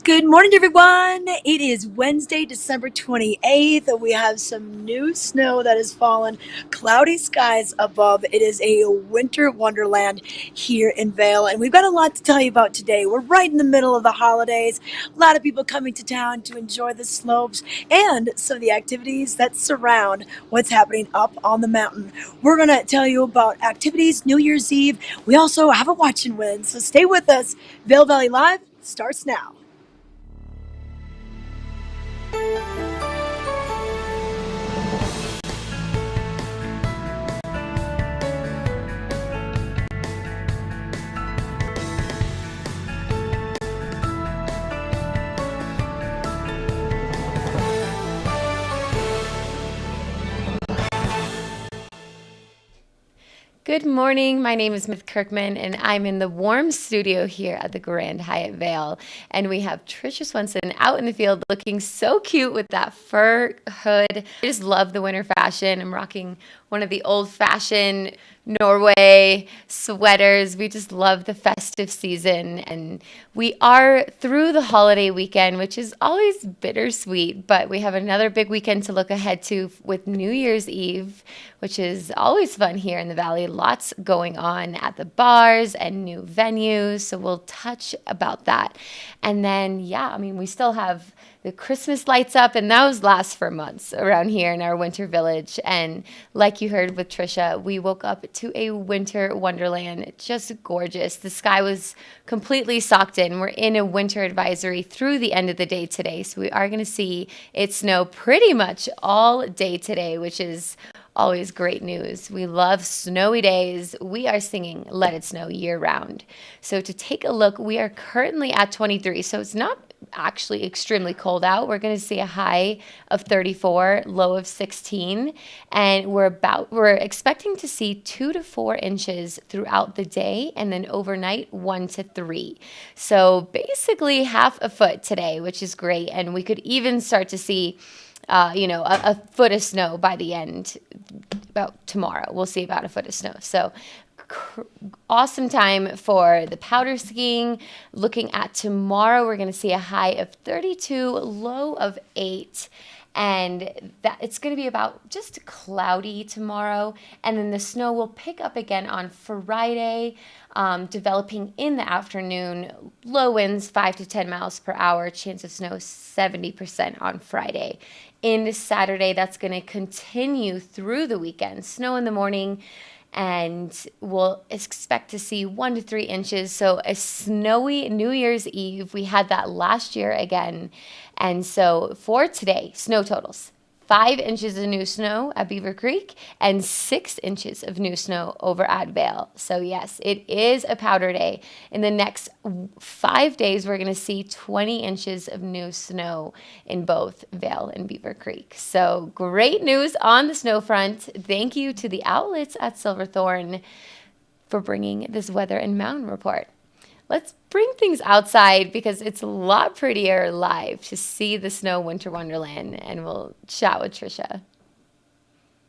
Good morning, everyone. It is Wednesday, December 28th. We have some new snow that has fallen, cloudy skies above. It is a winter wonderland here in Vail, and we've got a lot to tell you about today. We're right in the middle of the holidays. A lot of people coming to town to enjoy the slopes and some of the activities that surround what's happening up on the mountain. We're going to tell you about activities New Year's Eve. We also have a watch and win, so stay with us. Vail Valley Live starts now. Good morning. My name is Myth Kirkman, and I'm in the warm studio here at the Grand Hyatt Vail. And we have Trisha Swenson out in the field looking so cute with that fur hood. I just love the winter fashion. I'm rocking one of the old-fashioned Norway sweaters. We just love the festive season. And we are through the holiday weekend, which is always bittersweet, but we have another big weekend to look ahead to with New Year's Eve, which is always fun here in the Valley. Lots going on at the bars and new venues. So we'll touch about that. And then, we still have the Christmas lights up, and those last for months around here in our winter village. And like you heard with Trisha, we woke up to a winter wonderland. Just gorgeous. The sky was completely socked in. We're in a winter advisory through the end of the day today. So we are going to see it snow pretty much all day today, which is always great news. We love snowy days. We are singing Let It Snow year round. So to take a look, we are currently at 23. So it's not actually extremely cold out. We're going to see a high of 34, low of 16, and we're expecting to see 2 to 4 inches throughout the day, and then overnight 1 to 3. So basically half a foot today, which is great, and we could even start to see a foot of snow by the end, about tomorrow. We'll see about a foot of snow. So awesome time for the powder skiing. Looking at tomorrow, we're going to see a high of 32, low of 8. And that it's going to be about just cloudy tomorrow. And then the snow will pick up again on Friday, developing in the afternoon. Low winds 5 to 10 miles per hour. Chance of snow 70% on Friday. Into Saturday, that's going to continue through the weekend. Snow in the morning, and we'll expect to see 1 to 3 inches. So a snowy New Year's Eve. We had that last year again. And so for today, snow totals: 5 inches of new snow at Beaver Creek and 6 inches of new snow over at Vail. So yes, it is a powder day. In the next 5 days, we're going to see 20 inches of new snow in both Vail and Beaver Creek. So great news on the snow front. Thank you to the outlets at Silverthorne for bringing this weather and mountain report. Let's bring things outside because it's a lot prettier live to see the snow winter wonderland, and we'll chat with Trisha.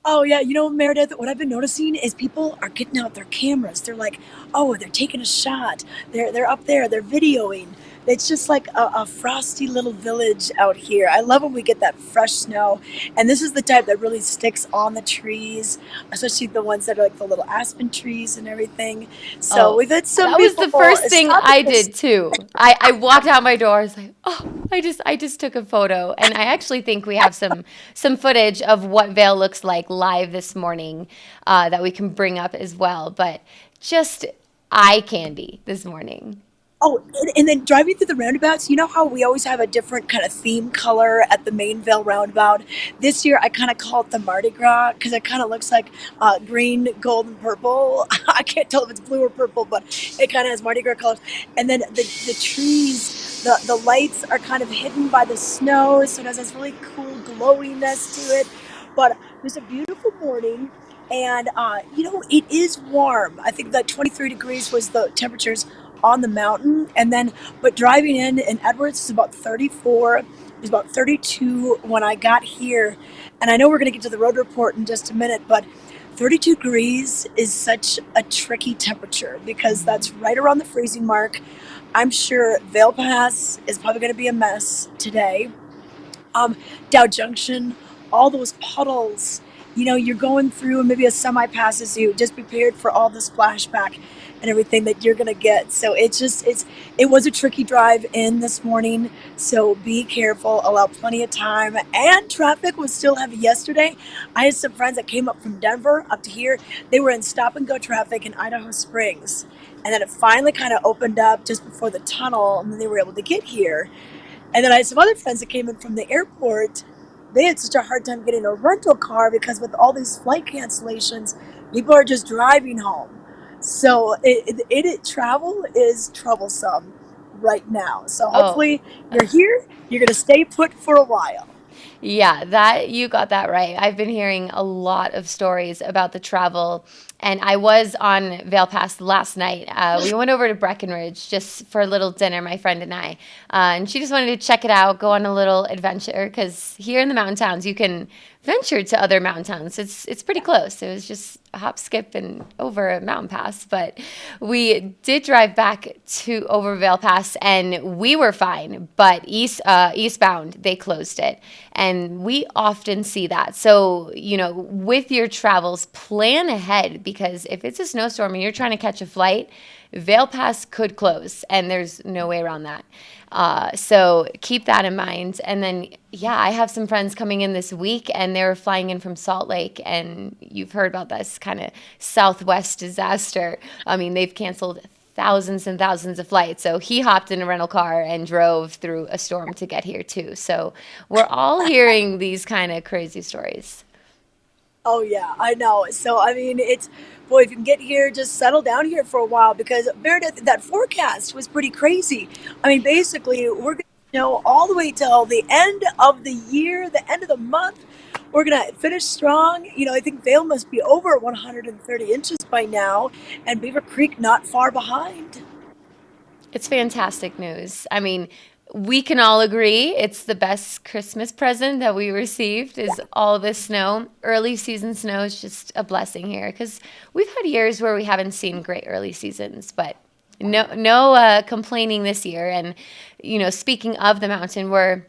Oh yeah, Meredith, what I've been noticing is people are getting out their cameras. They're like, oh, they're taking a shot. They're up there, they're videoing. It's just like a frosty little village out here. I love when we get that fresh snow. And this is the type that really sticks on the trees, especially the ones that are like the little aspen trees and everything. So Oh, we've had some that was people the first thing stopping I us. did too. I walked out my door. I was like, oh, I just took a photo, and I actually think we have some footage of what Vail looks like live this morning that we can bring up as well. But just eye candy this morning. Oh, and then driving through the roundabouts, you know how we always have a different kind of theme color at the Mainville roundabout? This year, I kind of call it the Mardi Gras because it kind of looks like green, gold, and purple. I can't tell if it's blue or purple, but it kind of has Mardi Gras colors. And then the trees, the lights are kind of hidden by the snow, so it has this really cool glowiness to it. But it was a beautiful morning. And it is warm. I think that 23 degrees was the temperatures on the mountain, and then but driving in Edwards is about 34. It was about 32 when I got here, and I know we're going to get to the road report in just a minute, but 32 degrees is such a tricky temperature because that's right around the freezing mark. I'm sure Vail Pass is probably going to be a mess today. um, Dow Junction, all those puddles. You're going through and maybe a semi passes you. Just prepared for all the splashback and everything that you're gonna get. So it was a tricky drive in this morning. So be careful. Allow plenty of time. And traffic was still heavy yesterday. I had some friends that came up from Denver up to here. They were in stop and go traffic in Idaho Springs. And then it finally kind of opened up just before the tunnel, and then they were able to get here. And then I had some other friends that came in from the airport. They had such a hard time getting a rental car because with all these flight cancellations, people are just driving home. So travel is troublesome right now. So Oh, hopefully you're here. You're gonna stay put for a while. yeah, that you got that right. I've been hearing a lot of stories about the travel, and I was on Vail Pass last night. We went over to Breckenridge just for a little dinner, my friend and I, and she just wanted to check it out, go on a little adventure because here in the mountain towns you can venture to other mountain towns. It's pretty close. It was just a hop, skip, and over a mountain pass, but we did drive back to over Vail Pass, and we were fine. But eastbound, they closed it, and we often see that. So with your travels, plan ahead because if it's a snowstorm and you're trying to catch a flight, Vail Pass could close, and there's no way around that. So keep that in mind. And then, yeah, I have some friends coming in this week, and they're flying in from Salt Lake. And you've heard about this kind of Southwest disaster. I mean, they've canceled thousands and thousands of flights. So he hopped in a rental car and drove through a storm to get here, too. So we're all hearing these kind of crazy stories. Oh yeah, I know. So I mean, it's boy, if you can get here, just settle down here for a while because Meredith, that forecast was pretty crazy. I mean, basically, we're gonna know all the way till the end of the year, the end of the month. We're gonna finish strong. I think Vail must be over 130 inches by now, and Beaver Creek not far behind. It's fantastic news. I mean, we can all agree it's the best Christmas present that we received is all this snow. Early season snow is just a blessing here because we've had years where we haven't seen great early seasons, but no complaining this year. And speaking of the mountain, we're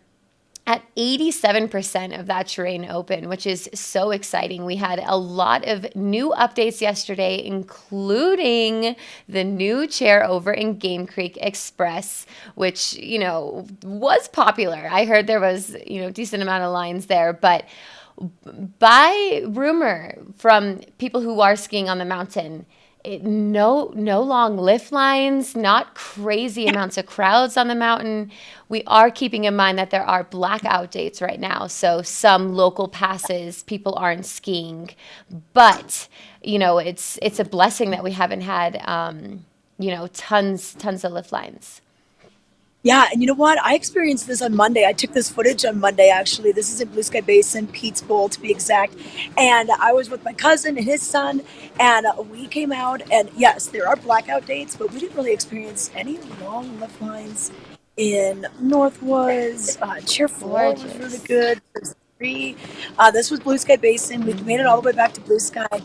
at 87% of that terrain open, which is so exciting. We had a lot of new updates yesterday, including the new chair over in Game Creek Express, which, was popular. I heard there was, decent amount of lines there, but by rumor from people who are skiing on the mountain, no long lift lines, not crazy amounts of crowds on the mountain. We are keeping in mind that there are blackout dates right now, so some local passes people aren't skiing, but it's a blessing that we haven't had tons of lift lines. Yeah, and you know what? I experienced this on Monday. I took this footage on Monday, actually. This is in Blue Sky Basin, Pete's Bowl to be exact. And I was with my cousin and his son, and we came out. And yes, there are blackout dates, but we didn't really experience any long lift lines in Northwoods. Chair 4 was really Gorgeous. good. There's 3. This was Blue Sky Basin. We made it all the way back to Blue Sky.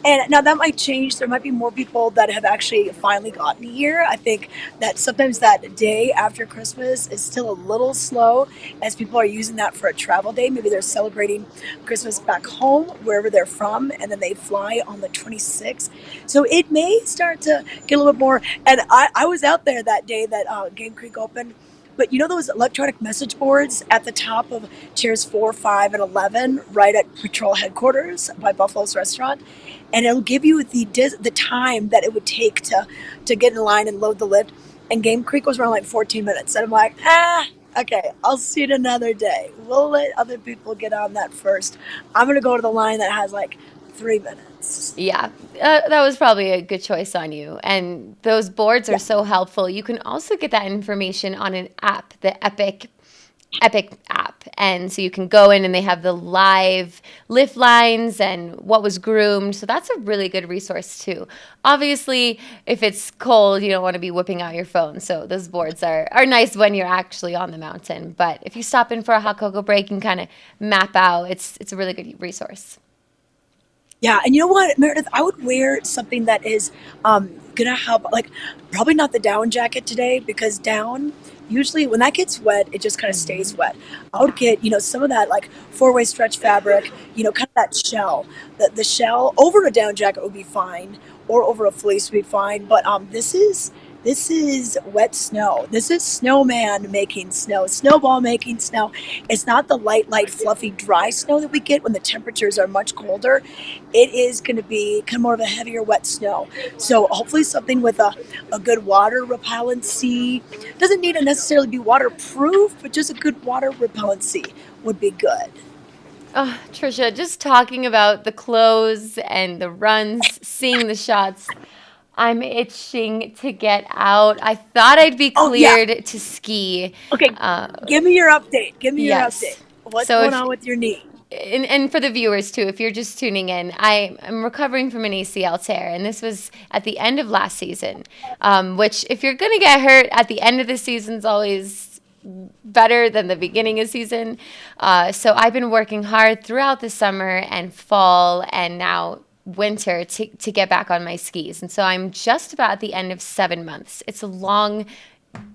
And now that might change. There might be more people that have actually finally gotten here. I think that sometimes that day after Christmas is still a little slow as people are using that for a travel day. Maybe they're celebrating Christmas back home, wherever they're from, and then they fly on the 26th. So it may start to get a little bit more. And I was out there that day that Game Creek opened. But those electronic message boards at the top of chairs 4, 5, and 11, right at patrol headquarters by Buffalo's restaurant, and it'll give you the time that it would take to get in line and load the lift. And Game Creek was around like 14 minutes, and I'm like, okay, I'll see it another day. We'll let other people get on that first. I'm gonna go to the line that has like 3 minutes. Yeah, that was probably a good choice on you. And those boards are Yeah. so helpful. You can also get that information on an app, the Epic app. And so you can go in and they have the live lift lines and what was groomed. So that's a really good resource too. Obviously, if it's cold, you don't want to be whipping out your phone. So those boards are nice when you're actually on the mountain. But if you stop in for a hot cocoa break and kind of map out, it's a really good resource. Yeah, and you know what, Meredith? I would wear something that is gonna help. Like, probably not the down jacket today because down usually when that gets wet, it just kind of stays wet. I would get some of that like four-way stretch fabric, kind of that shell. The shell over a down jacket would be fine, or over a fleece would be fine. But this is wet snow. This is snowman making snow, snowball making snow. It's not the light, fluffy, dry snow that we get when the temperatures are much colder. It is going to be kind of more of a heavier, wet snow. So hopefully something with a good water repellency. Doesn't need to necessarily be waterproof, but just a good water repellency would be good. Oh, Trisha, just talking about the clothes and the runs, seeing the shots, I'm itching to get out. I thought I'd be Oh yeah. cleared to ski. Okay. Uh, Give me your update. Give me your update. yes. What's So going if on with your knee? and for the viewers too, if you're just tuning in, I'm recovering from an ACL tear, and this was at the end of last season. Which, if you're gonna get hurt at the end of the season, is always better than the beginning of season. So I've been working hard throughout the summer and fall, and now winter to get back on my skis. And so I'm just about at the end of 7 months. It's a long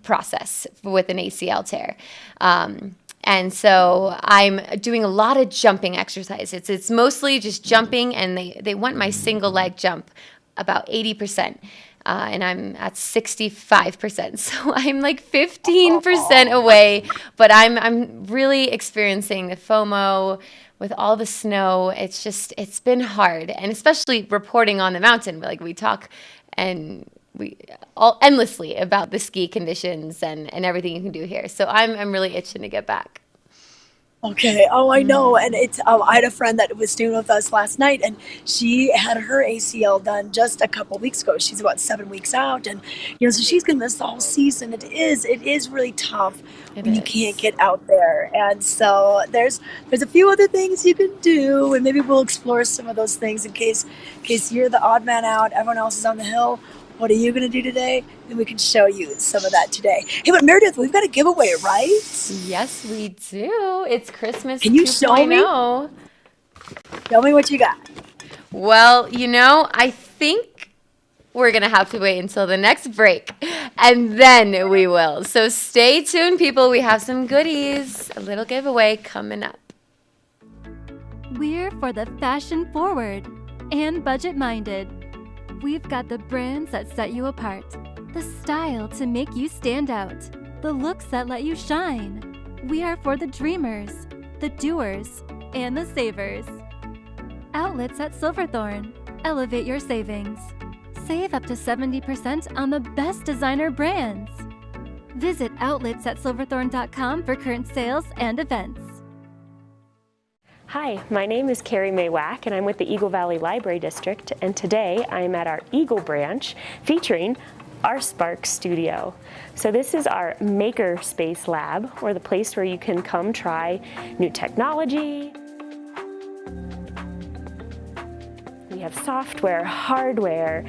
process with an ACL tear. And so I'm doing a lot of jumping exercises. It's mostly just jumping, and they want my single leg jump about 80%. And I'm at 65%. So I'm like 15% away, but I'm really experiencing the FOMO with all the snow. It's been hard, and especially reporting on the mountain. Like, we talk and we all endlessly about the ski conditions and everything you can do here. So I'm really itching to get back. Okay. Oh, I know. And it's I had a friend that was staying with us last night, and she had her ACL done just a couple weeks ago. She's about 7 weeks out, and so she's gonna miss the whole season. It is really tough It when you can't is. get out there. And so there's a few other things you can do, and maybe we'll explore some of those things in case you're the odd man out. Everyone else is on the hill. What are you gonna do today? And we can show you some of that today. Hey, but Meredith, we've got a giveaway, right? Yes, we do. It's Christmas Can you show me? 2.0. Tell me what you got. Well, I think we're going to have to wait until the next break, and then we will. So stay tuned, people. We have some goodies, a little giveaway coming up. We're for the fashion forward and budget minded. We've got the brands that set you apart, the style to make you stand out, the looks that let you shine. We are for the dreamers, the doers, and the savers. Outlets at Silverthorne. Elevate your savings. Save up to 70% on the best designer brands. Visit outlets@silverthorne.com for current sales and events. Hi, my name is Carrie Mae Wack, and I'm with the Eagle Valley Library District, and today I'm at our Eagle branch featuring our Spark Studio. So this is our maker space lab, or the place where you can come try new technology. We have software, hardware,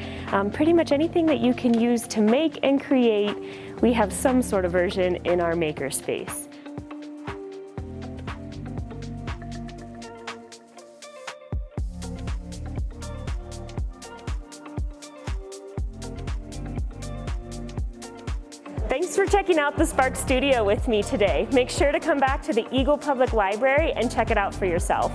pretty much anything that you can use to make and create. We have some sort of version in our maker space. Thanks for checking out the Spark Studio with me today. Make sure to come back to the Eagle Public Library and check it out for yourself.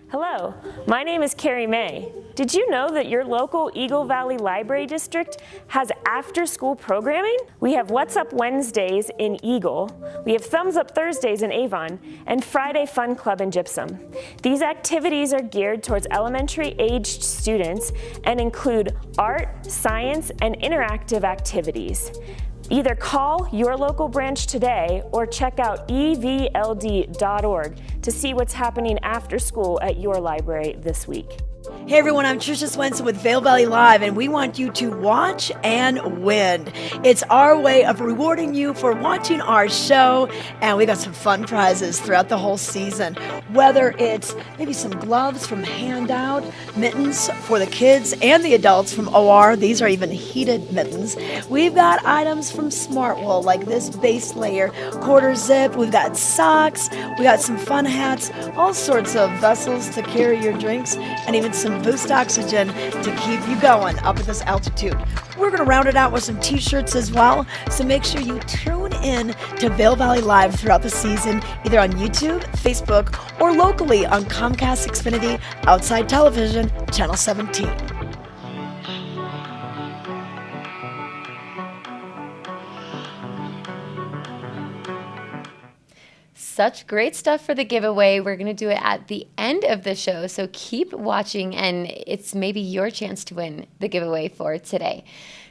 Hello, my name is Carrie May. Did you know that your local Eagle Valley Library District has after-school programming? We have What's Up Wednesdays in Eagle, we have Thumbs Up Thursdays in Avon, and Friday Fun Club in Gypsum. These activities are geared towards elementary-aged students and include art, science, and interactive activities. Either call your local branch today or check out evld.org to see what's happening after school at your library this week. Hey everyone, I'm Trisha Swenson with Vail Valley Live, and we want you to watch and win. It's our way of rewarding you for watching our show, and we got some fun prizes throughout the whole season. Whether it's maybe some gloves from Handout, mittens for the kids and the adults from OR, these are even heated mittens. We've got items from Smartwool, like this base layer, quarter zip. We've got socks, we got some fun hats, all sorts of vessels to carry your drinks, and even some boost oxygen to keep you going up at this altitude. We're going to round it out with some t-shirts as well, so make sure you tune in to Vail Valley Live throughout the season, either on YouTube, Facebook, or locally on Comcast Xfinity Outside Television, Channel 17. Such great stuff for the giveaway. We're going to do it at the end of the show, so keep watching, and it's maybe your chance to win the giveaway for today.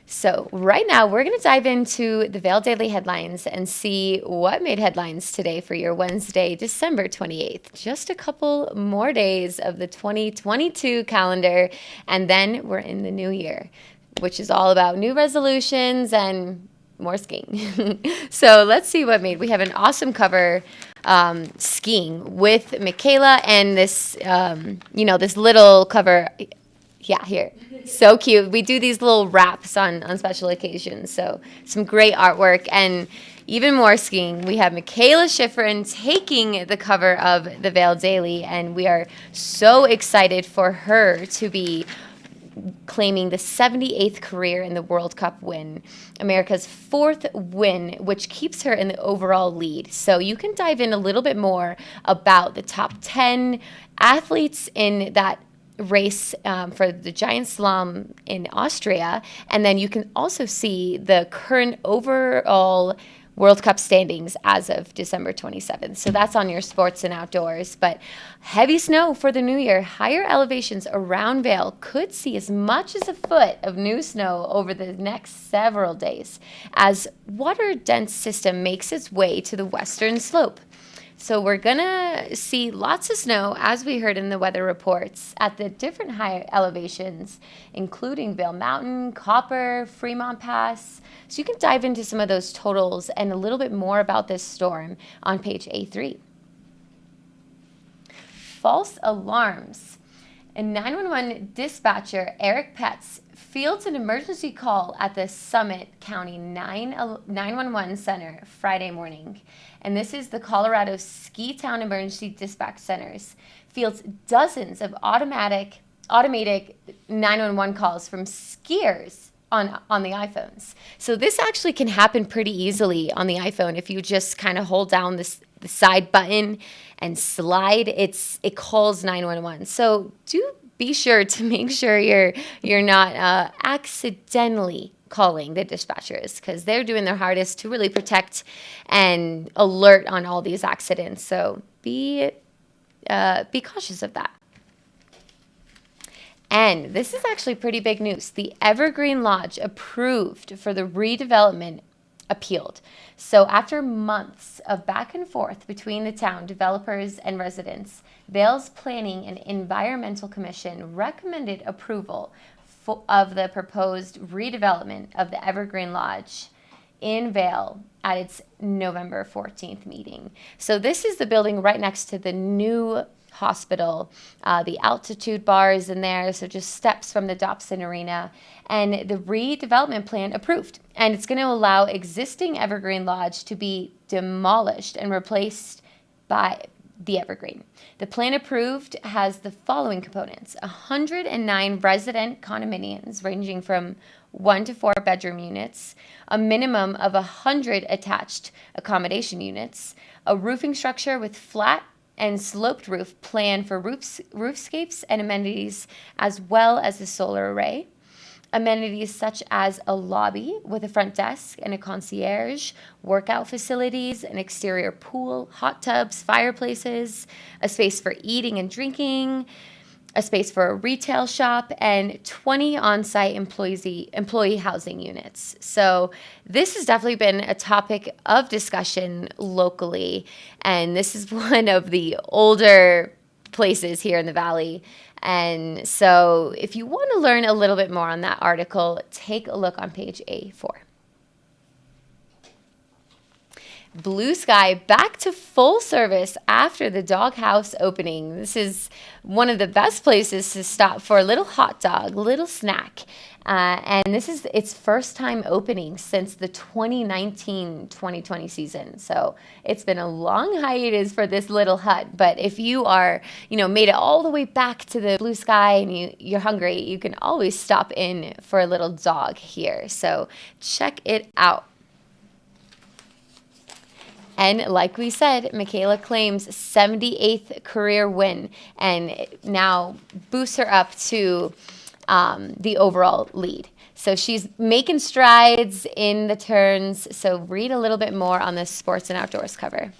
So right now, we're going to dive into the Vail Daily headlines and see what made headlines today for your Wednesday, December 28th. Just a couple more days of the 2022 calendar, and then we're in the new year, which is all about new resolutions and more skiing. So let's see what made. We have an awesome cover skiing with Michaela and this, this little cover. Yeah, here. So cute. We do these little wraps on special occasions. So some great artwork and even more skiing. We have Michaela Schifrin taking the cover of the Vail Daily, and we are so excited for her to be claiming the 78th career in the World Cup win, America's 4th win, which keeps her in the overall lead. So you can dive in a little bit more about the top 10 athletes in that race for the giant slalom in Austria. And then you can also see the current overall World Cup standings as of December 27th. So that's on your sports and outdoors. But heavy snow for the new year. Higher elevations around Vail could see as much as a foot of new snow over the next several days as water-dense system makes its way to the western slope. So we're going to see lots of snow, as we heard in the weather reports, at the different higher elevations, including Vail Mountain, Copper, Fremont Pass. So you can dive into some of those totals and a little bit more about this storm on page A3. False alarms. A 911 dispatcher, Eric Petz, fields an emergency call at the Summit County 911 Center Friday morning. And this is the Colorado Ski Town Emergency Dispatch Centers. Fields dozens of automated 911 calls from skiers on the iPhones. So this actually can happen pretty easily on the iPhone if you just kind of hold down the side button and slide. It calls 911. So do be sure to make sure you're not accidentally calling the dispatchers, because they're doing their hardest to really protect and alert on all these accidents. So be cautious of that. And this is actually pretty big news. The Evergreen Lodge approved for the redevelopment appealed. So after months of back and forth between the town developers and residents, Vail's Planning and Environmental Commission recommended approval of the proposed redevelopment of the Evergreen Lodge in Vail at its November 14th meeting. So this is the building right next to the new hospital. The altitude bar is in there, so just steps from the Dobson Arena. And the redevelopment plan approved. And it's going to allow existing Evergreen Lodge to be demolished and replaced by the Evergreen. The plan approved has the following components: 109 resident condominiums ranging from 1 to 4 bedroom units, a minimum of 100 attached accommodation units, a roofing structure with flat and sloped roof plan for roofscapes and amenities, as well as a solar array. Amenities such as a lobby with a front desk and a concierge, workout facilities, an exterior pool, hot tubs, fireplaces, a space for eating and drinking, a space for a retail shop, and 20 on-site employee housing units. So this has definitely been a topic of discussion locally, and this is one of the older places here in the Valley. And so if you want to learn a little bit more on that article, take a look on page A4. Blue Sky back to full service after the doghouse opening. This is one of the best places to stop for a little hot dog, little snack. And this is its first time opening since the 2019-2020 season. So it's been a long hiatus for this little hut. But if you are, made it all the way back to the Blue Sky and you're hungry, you can always stop in for a little dog here. So check it out. And like we said, Michaela claims 78th career win and now boosts her up to the overall lead. So she's making strides in the turns. So read a little bit more on the Sports and Outdoors cover.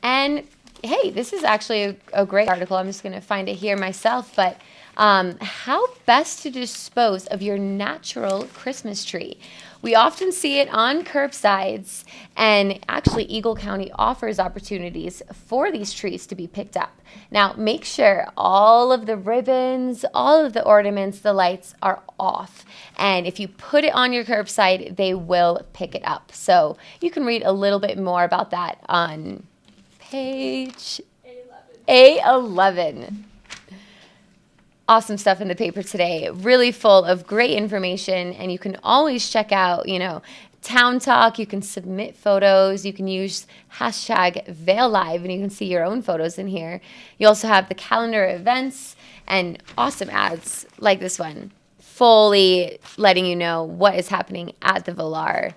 And hey, this is actually a great article. I'm just going to find it here myself. But how best to dispose of your natural Christmas tree. We often see it on curbsides, and actually Eagle County offers opportunities for these trees to be picked up. Now, make sure all of the ribbons, all of the ornaments, the lights are off. And if you put it on your curbside, they will pick it up. So you can read a little bit more about that on page A11. Awesome stuff in the paper today, really full of great information, and you can always check out, Town Talk. You can submit photos. You can use hashtag Vail Live, and you can see your own photos in here. You also have the calendar events and awesome ads like this one, fully letting you know what is happening at the Valar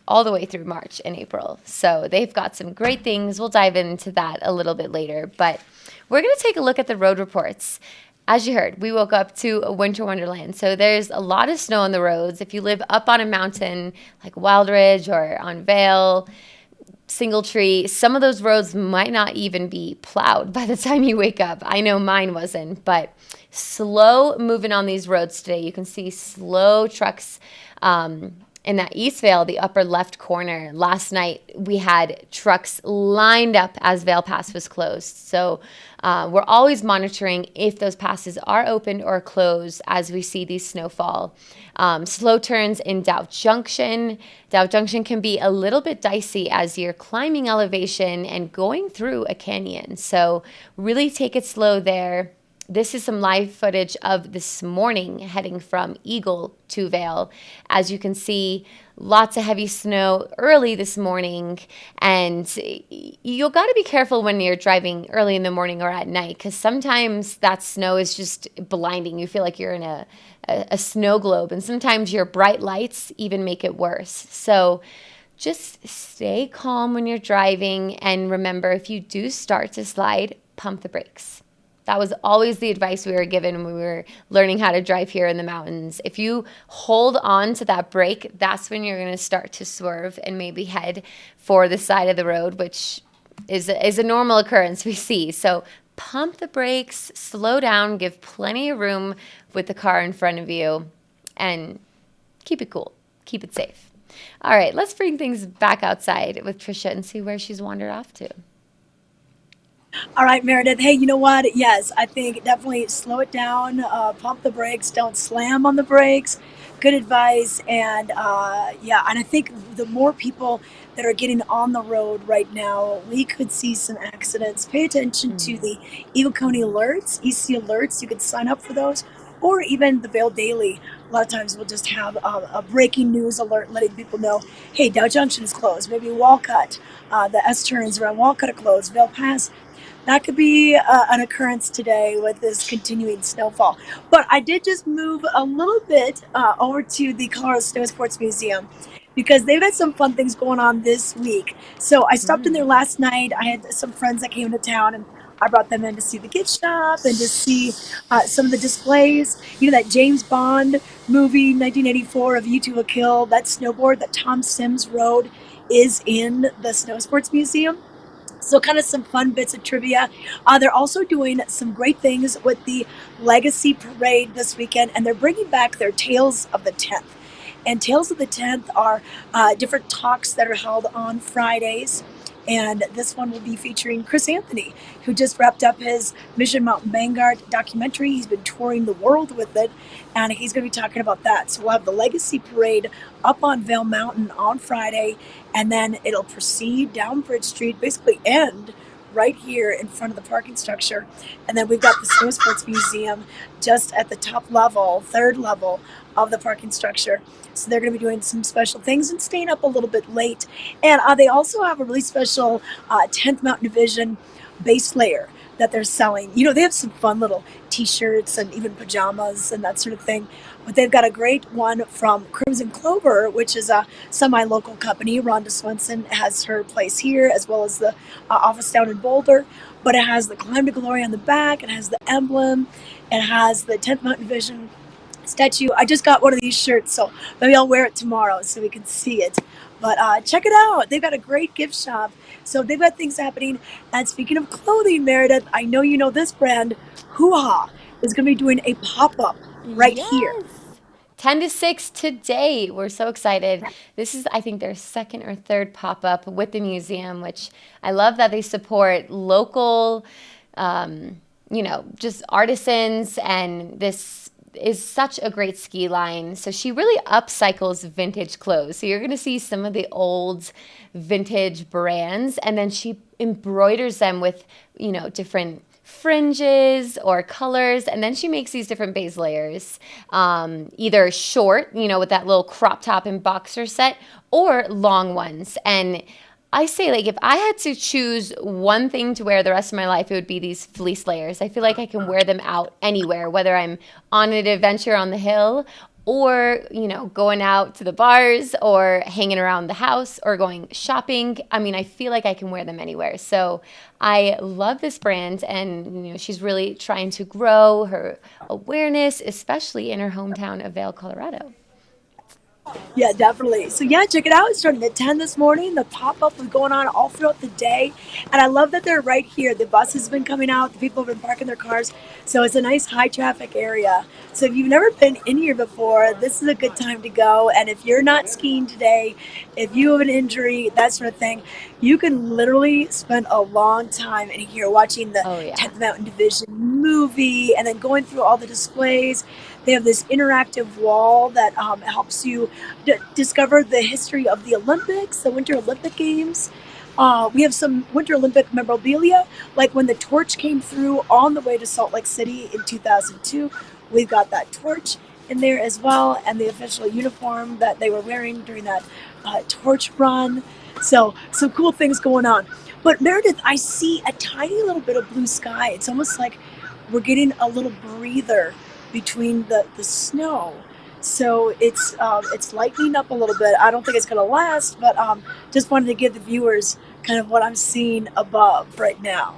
all the way through March and April. So they've got some great things. We'll dive into that a little bit later, but we're going to take a look at the road reports. As you heard, we woke up to a winter wonderland. So there's a lot of snow on the roads. If you live up on a mountain like Wildridge or on Vail, Singletree, some of those roads might not even be plowed by the time you wake up. I know mine wasn't, but slow moving on these roads today. You can see slow trucks in that East Vail, the upper left corner. Last night, we had trucks lined up as Vail Pass was closed. So we're always monitoring if those passes are opened or closed as we see these snowfall. Slow turns in Dow Junction. Dow Junction can be a little bit dicey as you're climbing elevation and going through a canyon. So really take it slow there. This is some live footage of this morning heading from Eagle to Vail. As you can see, lots of heavy snow early this morning, and you'll got to be careful when you're driving early in the morning or at night, because sometimes that snow is just blinding. You feel like you're in a snow globe, and sometimes your bright lights even make it worse. So just stay calm when you're driving, and remember, if you do start to slide, pump the brakes. That was always the advice we were given when we were learning how to drive here in the mountains. If you hold on to that brake, that's when you're going to start to swerve and maybe head for the side of the road, which is a normal occurrence we see. So pump the brakes, slow down, give plenty of room with the car in front of you, and keep it cool. Keep it safe. All right, let's bring things back outside with Trisha and see where she's wandered off to. All right, Meredith. Hey, you know what? Yes, I think definitely slow it down, pump the brakes, don't slam on the brakes. Good advice. And and I think the more people that are getting on the road right now, we could see some accidents. Pay attention to the Eagle County alerts, EC alerts. You could sign up for those, or even the Vail Daily. A lot of times we'll just have a breaking news alert letting people know, hey, Dow Junction is closed. Maybe Walcott, the S-turns around Walcott are closed. Vail Pass. That could be an occurrence today with this continuing snowfall. But I did just move a little bit over to the Colorado Snow Sports Museum. because they've got some fun things going on this week. So I stopped in there last night. I had some friends that came to town, and I brought them in to see the gift shop and to see some of the displays. You know, that James Bond movie, 1984, of You Two a Kill, that snowboard that Tom Sims rode is in the Snow Sports Museum. So, kind of some fun bits of trivia. They're also doing some great things with the Legacy Parade this weekend, and they're bringing back their Tales of the 10th. And Tales of the 10th are different talks that are held on Fridays. And this one will be featuring Chris Anthony, who just wrapped up his Mission Mountain Vanguard documentary. He's been touring the world with it, and he's going to be talking about that. So we'll have the Legacy Parade up on Vail Mountain on Friday, and then it'll proceed down Bridge Street, basically end right here in front of the parking structure. And then we've got the Snow Sports Museum just at the top level, third level of the parking structure. So they're going to be doing some special things and staying up a little bit late. And they also have a really special 10th Mountain Division base layer that they're selling. You know, they have some fun little t-shirts and even pajamas and that sort of thing. But they've got a great one from Crimson Clover, which is a semi-local company. Rhonda Swenson has her place here, as well as the office down in Boulder. But it has the Climb to Glory on the back. It has the emblem. It has the 10th Mountain Division statue. I just got one of these shirts, so maybe I'll wear it tomorrow so we can see it. But check it out. They've got a great gift shop. So they've got things happening. And speaking of clothing, Meredith, I know you know this brand, Hoo-Ha, is going to be doing a pop-up right here. 10 to 6 today. We're so excited. This is, I think, their second or third pop-up with the museum, which I love that they support local, just artisans, and this is such a great ski line. So she really upcycles vintage clothes. So you're going to see some of the old vintage brands, and then she embroiders them with, different fringes or colors, and then she makes these different base layers, either short, with that little crop top and boxer set, or long ones. And I say, like, if I had to choose one thing to wear the rest of my life, it would be these fleece layers. I feel like I can wear them out anywhere, whether I'm on an adventure on the hill, or, going out to the bars, or hanging around the house, or going shopping. I mean, I feel like I can wear them anywhere. So I love this brand, and, she's really trying to grow her awareness, especially in her hometown of Vail, Colorado. Yeah, definitely. So yeah, check it out. It's starting at 10 this morning. The pop-up is going on all throughout the day. And I love that they're right here. The bus has been coming out. The people have been parking their cars. So it's a nice high traffic area. So if you've never been in here before, this is a good time to go. And if you're not skiing today, if you have an injury, that sort of thing, you can literally spend a long time in here watching the 10th Mountain Division movie and then going through all the displays. They have this interactive wall that helps you discover the history of the Olympics, the Winter Olympic Games. We have some Winter Olympic memorabilia, like when the torch came through on the way to Salt Lake City in 2002. We've got that torch in there as well, and the official uniform that they were wearing during that torch run. So some cool things going on. But Meredith, I see a tiny little bit of blue sky. It's almost like we're getting a little breather between the snow. So it's lightening up a little bit. I don't think it's going to last, but just wanted to give the viewers kind of what I'm seeing above right now.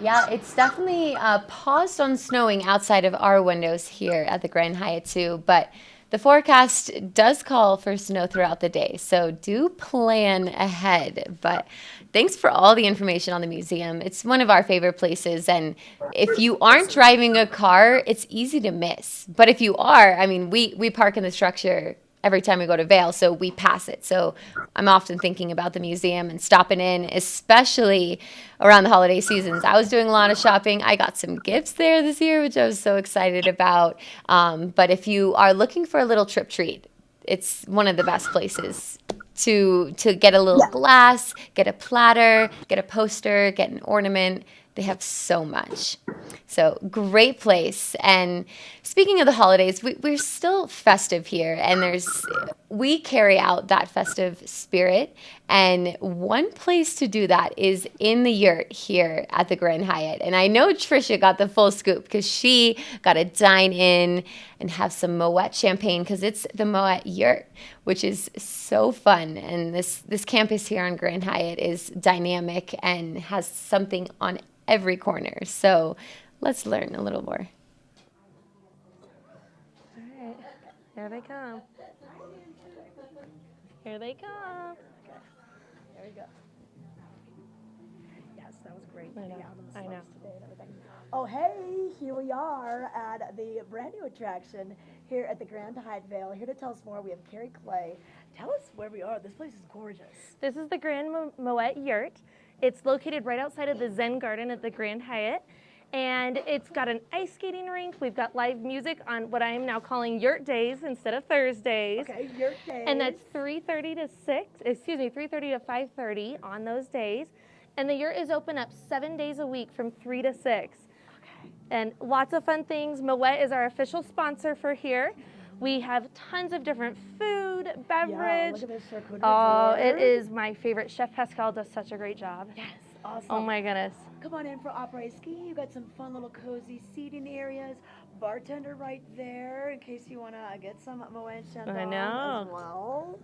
Yeah, it's definitely paused on snowing outside of our windows here at the Grand Hyatt too, but the forecast does call for snow throughout the day, so do plan ahead. But thanks for all the information on the museum. It's one of our favorite places, and if you aren't driving a car, it's easy to miss. But if you are, I mean, we park in the structure every time we go to Vail, so we pass it. So I'm often thinking about the museum and stopping in, especially around the holiday seasons. I was doing a lot of shopping. I got some gifts there this year, which I was so excited about. But if you are looking for a little trip treat, it's one of the best places to get a little glass, get a platter, get a poster, get an ornament. They have so much. So great place. And speaking of the holidays, we're still festive here, and we carry out that festive spirit. And one place to do that is in the yurt here at the Grand Hyatt. And I know Trisha got the full scoop because she got to dine in and have some Moet champagne, because it's the Moet yurt, which is so fun. And this campus here on Grand Hyatt is dynamic and has something on every corner. So let's learn a little more. All right, here they come. Here they come. There we go. Yes, that was great. I know. Oh, hey, here we are at the brand new attraction here at the Grand Hyatt Vail. Here to tell us more, we have Carrie Clay. Tell us where we are. This place is gorgeous. This is the Grand Moet Yurt. It's located right outside of the Zen Garden at the Grand Hyatt. And it's got an ice skating rink. We've got live music on what I am now calling Yurt Days instead of Thursdays. Okay, Yurt Days. And that's 3:30 to 3:30 to 5:30 on those days. And the yurt is open up 7 days a week from 3 to 6. Okay. And lots of fun things. Moet is our official sponsor for here. We have tons of different food, beverage. Yeah, look at this charcuterie Oh, board. it is my favorite. Chef Pascal does such a great job. Yes, awesome. Oh my goodness. Come on in for après ski. You got some fun little cozy seating areas. Bartender right there in case you want to get some Moet Chandon I know. as well.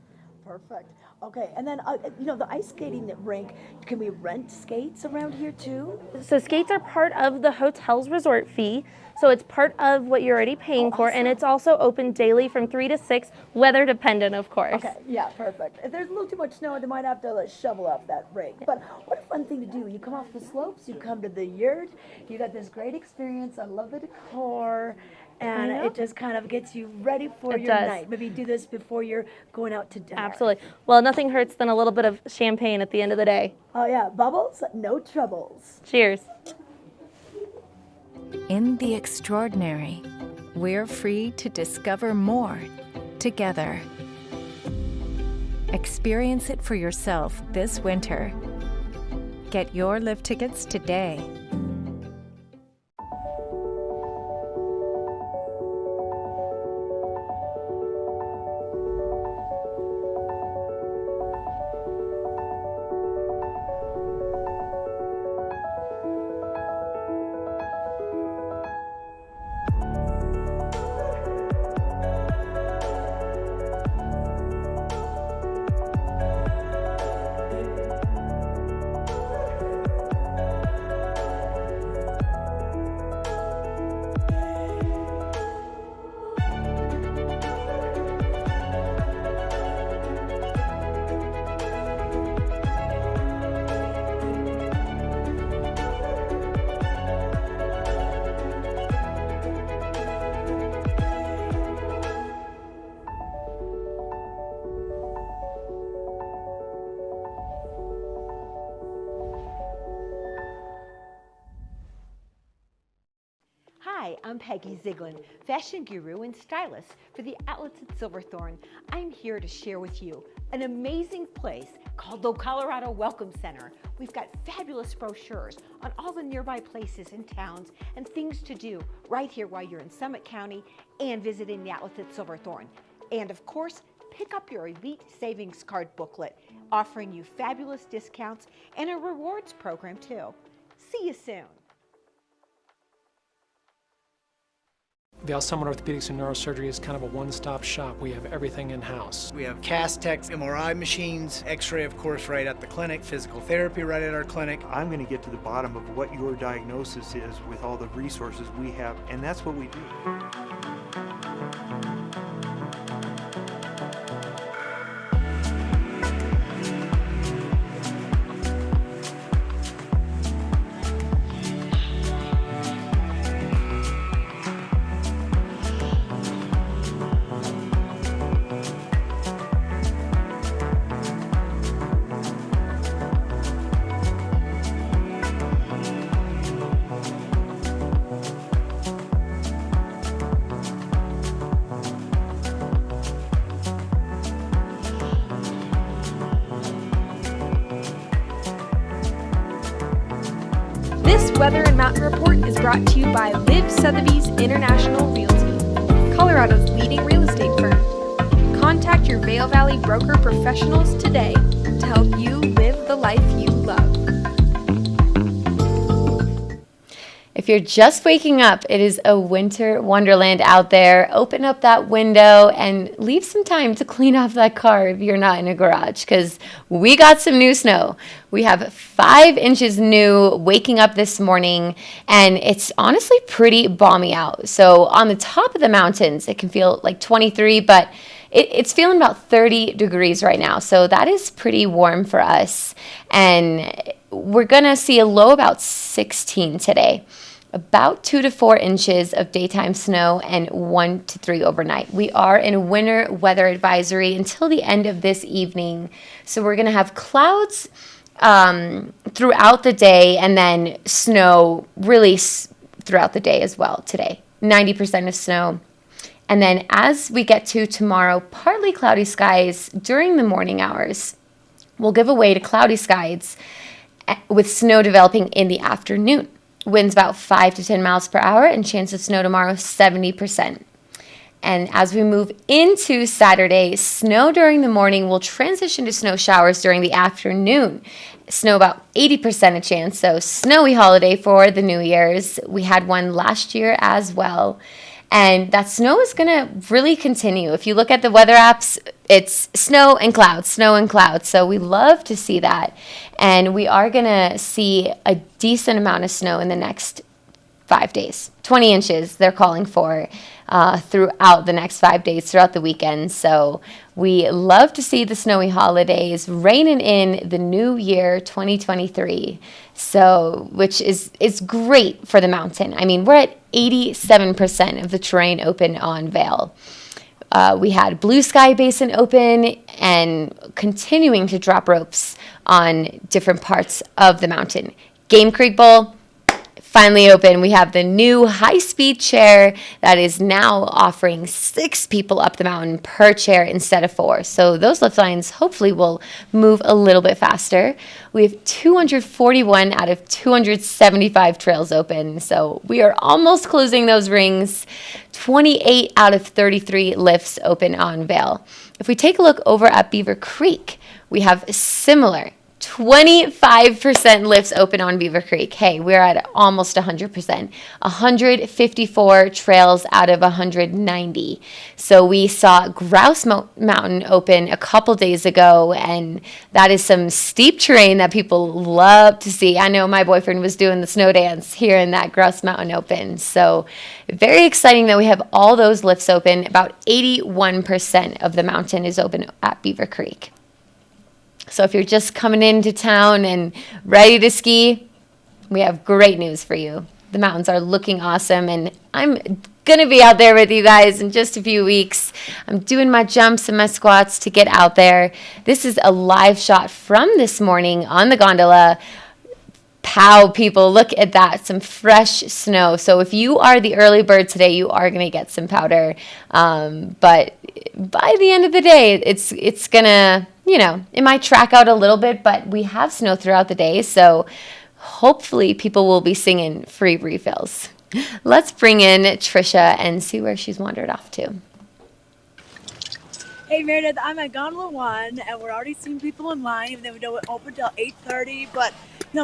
Perfect. Okay, and then the ice skating rink. Can we rent skates around here too? So skates are part of the hotel's resort fee. So it's part of what you're already paying for, and it's also open daily from 3 to 6, weather dependent, of course. Okay, yeah, perfect. If there's a little too much snow, they might have to shovel off that rink. But what a fun thing to do. You come off the slopes, you come to the yurt, you got this great experience. I love the decor, and it just kind of gets you ready for your night. Maybe do this before you're going out to dinner. Absolutely. Well, nothing hurts than a little bit of champagne at the end of the day. Oh yeah, bubbles, no troubles. Cheers. In the extraordinary, we're free to discover more together. Experience it for yourself this winter. Get your lift tickets today. Hi, I'm Peggy Ziegler, fashion guru and stylist for the outlets at Silverthorne. I'm here to share with you an amazing place called the Colorado Welcome Center. We've got fabulous brochures on all the nearby places and towns and things to do right here while you're in Summit County and visiting the outlets at Silverthorne. And of course, pick up your Elite Savings Card booklet, offering you fabulous discounts and a rewards program too. See you soon. Vail Summit Orthopedics and Neurosurgery is kind of a one-stop shop. We have everything in-house. We have cast techs, MRI machines, x-ray of course right at the clinic, physical therapy right at our clinic. I'm going to get to the bottom of what your diagnosis is with all the resources we have, and that's what we do. This Weather and Mountain Report is brought to you by Liv Sotheby's International Realty, Colorado's leading real estate firm. Contact your Vail Valley broker professionals today to help you live the life you love. If you're just waking up, it is a winter wonderland out there. Open up that window and leave some time to clean off that car if you're not in a garage, because we got some new snow. We have 5 inches new waking up this morning, and it's honestly pretty balmy out. So on the top of the mountains, it can feel like 23, but it's feeling about 30 degrees right now. So that is pretty warm for us. And we're going to see a low about 16 today. About 2 to 4 inches of daytime snow and 1 to 3 overnight. We are in winter weather advisory until the end of this evening. So we're going to have clouds throughout the day, and then snow really throughout the day as well today. 90% of snow. And then as we get to tomorrow, partly cloudy skies during the morning hours. We'll give away to cloudy skies with snow developing in the afternoon. Winds about 5 to 10 miles per hour, and chance of snow tomorrow 70%. And as we move into Saturday, snow during the morning will transition to snow showers during the afternoon. Snow about 80% a chance, so snowy holiday for the New Year's. We had one last year as well. And that snow is going to really continue. If you look at the weather apps, it's snow and clouds, snow and clouds. So we love to see that. And we are going to see a decent amount of snow in the next 5 days. 20 inches they're calling for throughout the next 5 days, throughout the weekend. So we love to see the snowy holidays raining in the new year 2023. So, which is great for the mountain. I mean, we're at 87% of the terrain open on Vail. We had Blue Sky Basin open and continuing to drop ropes on different parts of the mountain. Game Creek Bowl, finally open. We have the new high-speed chair that is now offering 6 people up the mountain per chair instead of 4. So those lift lines hopefully will move a little bit faster. We have 241 out of 275 trails open. So we are almost closing those rings. 28 out of 33 lifts open on Vail. If we take a look over at Beaver Creek, we have similar 25% lifts open on Beaver Creek. Hey, we're at almost 100%. 154 trails out of 190. So we saw Grouse Mountain open a couple days ago, and that is some steep terrain that people love to see. I know my boyfriend was doing the snow dance here in that Grouse Mountain open. So very exciting that we have all those lifts open. About 81% of the mountain is open at Beaver Creek. So if you're just coming into town and ready to ski, we have great news for you. The mountains are looking awesome, and I'm going to be out there with you guys in just a few weeks. I'm doing my jumps and my squats to get out there. This is a live shot from this morning on the gondola. Pow, people, look at that, some fresh snow. So if you are the early bird today, you are going to get some powder. But by the end of the day, it's going to, it might track out a little bit, but we have snow throughout the day. So hopefully people will be singing free refills. Let's bring in Trisha and see where she's wandered off to. Hey Meredith, I'm at Gondola 1, and we're already seeing people in line, even though we don't open till 8:30. But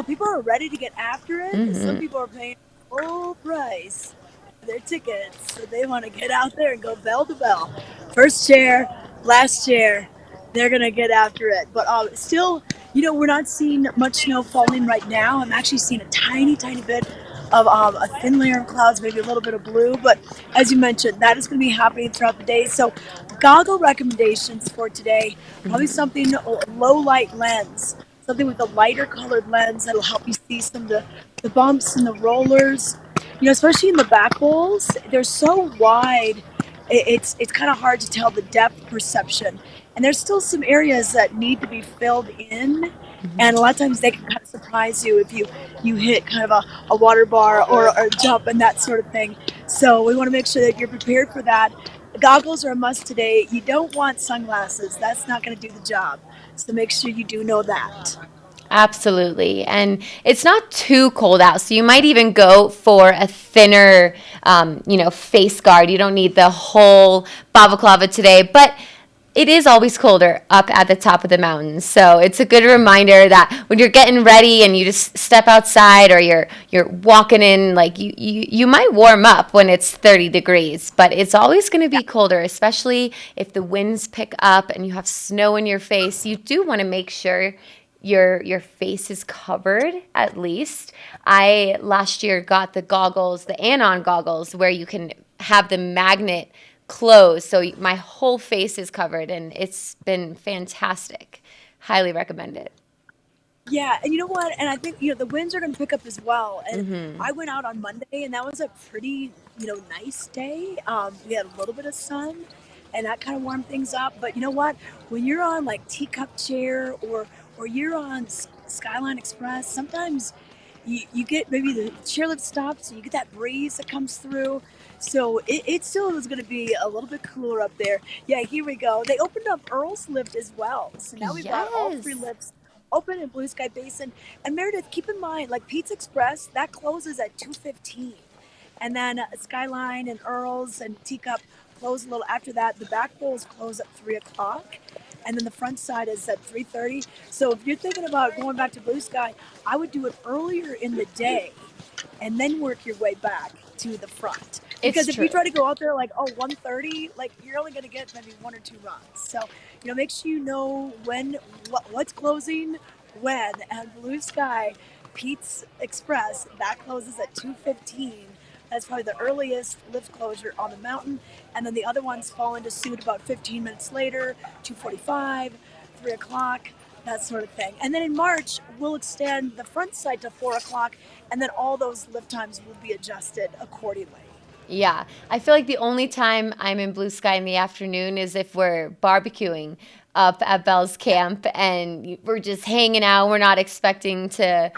people are ready to get after it. Mm-hmm. Some people are paying full price for their tickets, so they want to get out there and go bell to bell. First chair, last chair, they're gonna get after it. But still, we're not seeing much snow falling right now. I'm actually seeing a tiny bit of a thin layer of clouds, maybe a little bit of blue. But as you mentioned, that is going to be happening throughout the day. So goggle recommendations for today, probably something low light lens, something with a lighter colored lens that'll help you see some of the bumps and the rollers, especially in the back bowls. They're so wide, it's kind of hard to tell the depth perception. And there's still some areas that need to be filled in. And a lot of times they can kind of surprise you if you hit kind of a water bar or a jump and that sort of thing. So we want to make sure that you're prepared for that. Goggles are a must today. You don't want sunglasses. That's not going to do the job. So make sure you do know that. Absolutely. And it's not too cold out. So you might even go for a thinner, face guard. You don't need the whole balaclava today. But It is always colder up at the top of the mountains. So it's a good reminder that when you're getting ready and you just step outside or you're walking in, like you might warm up when it's 30 degrees, but it's always going to be colder, especially if the winds pick up and you have snow in your face. You do want to make sure your face is covered at least. I last year got the goggles, the Anon goggles, where you can have the magnet closed, so my whole face is covered, and it's been fantastic. Highly recommend it. Yeah, and you know what? And I think the winds are going to pick up as well. And I went out on Monday, and that was a pretty nice day. We had a little bit of sun, and that kind of warmed things up. But you know what? When you're on like Teacup Chair or you're on Skyline Express, sometimes you get maybe the chairlift stops, and you get that breeze that comes through. So it still is going to be a little bit cooler up there. Yeah, here we go. They opened up Earl's Lift as well. So now we've got all three Yes. lifts open in Blue Sky Basin. And Meredith, keep in mind, like Pete's Express, that closes at 2:15. And then Skyline and Earl's and Teacup close a little after that. The back bowls close at 3 o'clock. And then the front side is at 3:30. So if you're thinking about going back to Blue Sky, I would do it earlier in the day and then work your way back to the front. Because if true. you try to go out there like 1:30, like you're only going to get maybe one or two runs. So make sure you know what's closing when. And Blue Sky, Pete's Express, that closes at 2:15. That's probably the earliest lift closure on the mountain, and then the other ones fall into suit about 15 minutes later, 2:45, 3 o'clock, that sort of thing. And then in March, we'll extend the front side to 4 o'clock, and then all those lift times will be adjusted accordingly. Yeah, I feel like the only time I'm in Blue Sky in the afternoon is if we're barbecuing up at Bell's Camp and we're just hanging out. We're not expecting to,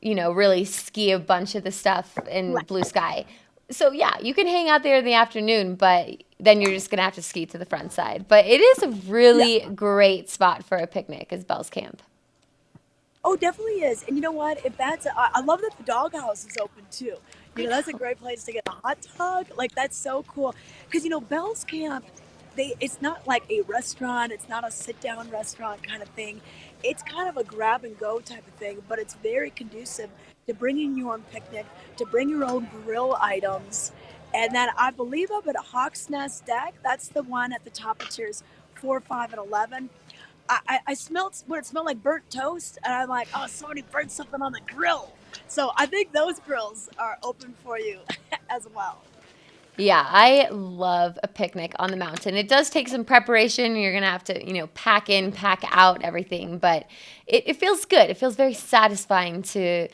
really ski a bunch of the stuff in Blue Sky. So yeah, you can hang out there in the afternoon, but then you're just gonna have to ski to the front side. But it is a really great spot for a picnic, is Bell's Camp. Oh, definitely is. And you know what? If I love that the doghouse is open too. That's a great place to get a hot dog. Like that's so cool. Because Bell's Camp, it's not like a restaurant. It's not a sit down restaurant kind of thing. It's kind of a grab and go type of thing. But it's very conducive to bringing your own picnic, to bring your own grill items. And then I believe up at Hawk's Nest Deck, that's the one at the top of tiers 4, 5, and 11. I smelled what it smelled like, burnt toast, and I'm like, oh, somebody burnt something on the grill. So I think those grills are open for you as well. Yeah, I love a picnic on the mountain. It does take some preparation. You're going to have to, pack in, pack out everything, but it feels good. It feels very satisfying to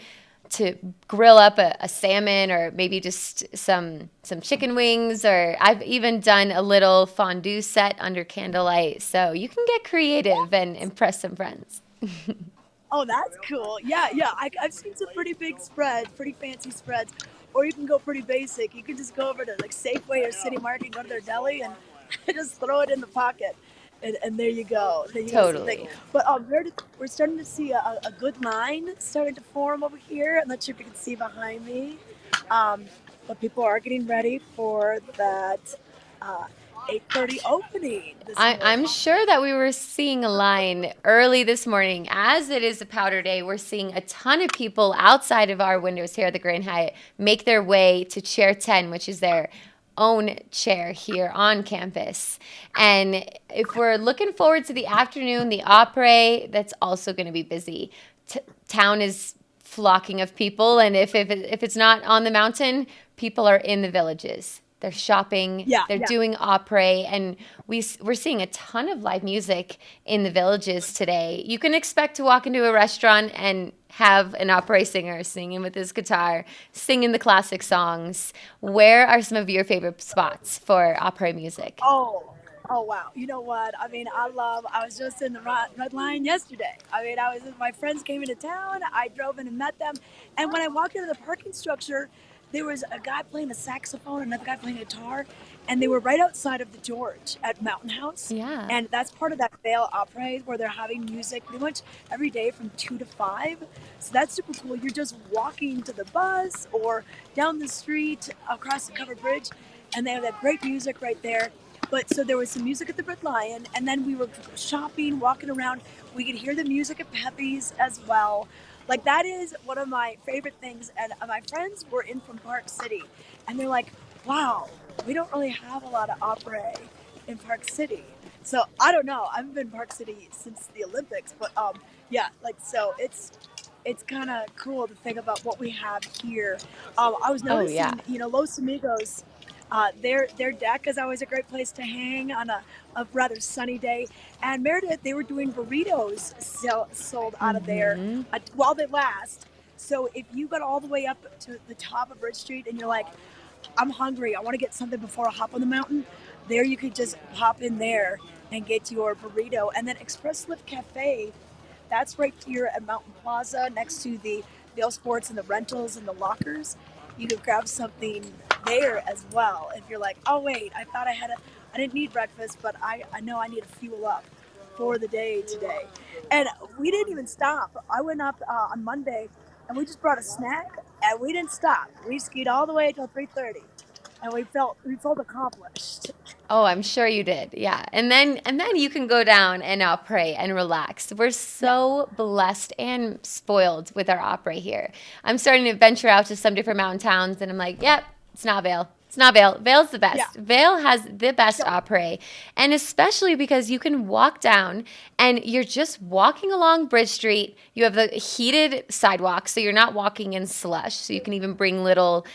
grill up a salmon or maybe just some chicken wings, or I've even done a little fondue set under candlelight. So you can get creative and impress some friends. Oh, that's cool. Yeah. I've seen some pretty big spreads, pretty fancy spreads, or you can go pretty basic. You can just go over to like Safeway or City Market, go to their deli, and just throw it in the pocket. And there you go. Then you Totally. But we're starting to see a good line starting to form over here. I'm not sure if you can see behind me. But people are getting ready for that 8:30 opening. I'm sure that we were seeing a line early this morning. As it is a powder day, we're seeing a ton of people outside of our windows here at the Grand Hyatt make their way to Chair 10, which is their own chair here on campus. And if we're looking forward to the afternoon, the Opry, that's also going to be busy. Town is flocking of people, and if it's not on the mountain, people are in the villages. They're shopping, they're doing Opry, and we're seeing a ton of live music in the villages today. You can expect to walk into a restaurant and have an Opry singer singing with his guitar, singing the classic songs. Where are some of your favorite spots for Opry music? Oh, wow. You know what? I mean, I was just in the Red Line yesterday. I mean, my friends came into town. I drove in and met them. And when I walked into the parking structure, there was a guy playing a saxophone, another guy playing a guitar, and they were right outside of the George at Mountain House. Yeah. And that's part of that Vail Opry where they're having music pretty much every day from 2 to 5. So that's super cool. You're just walking to the bus or down the street across the covered bridge, and they have that great music right there. But so there was some music at the Red Lion, and then we were shopping, walking around. We could hear the music at Pepe's as well. Like that is one of my favorite things. And my friends were in from Park City, and they're like, "Wow, we don't really have a lot of opera in Park City." So I don't know. I haven't been in Park City since the Olympics, but yeah, like so it's kind of cool to think about what we have here. I was Oh, noticing, yeah. Los Amigos, their deck is always a great place to hang on a rather sunny day. And Meredith, they were doing burritos sold out of there while they last. So if you got all the way up to the top of Bridge Street and you're like, I'm hungry, I want to get something before I hop on the mountain, there you could just hop in there and get your burrito. And then Express Lift Cafe, that's right here at Mountain Plaza next to the Vail Sports and the rentals and the lockers. You could grab something there as well if you're like, oh wait, I didn't need breakfast, but I know I need to fuel up for the day today. And we didn't even stop. I went up on Monday and we just brought a snack and we didn't stop. We skied all the way until 3:30 and we felt accomplished. Oh, I'm sure you did. Yeah. And then you can go down and pray and relax. We're so blessed and spoiled with our opera here. I'm starting to venture out to some different mountain towns and I'm like, yep, it's not Vail. It's not Vail. Vail's the best. Yeah. Vail has the best opera. And especially because you can walk down and you're just walking along Bridge Street. You have the heated sidewalk, so you're not walking in slush. So you can even bring little,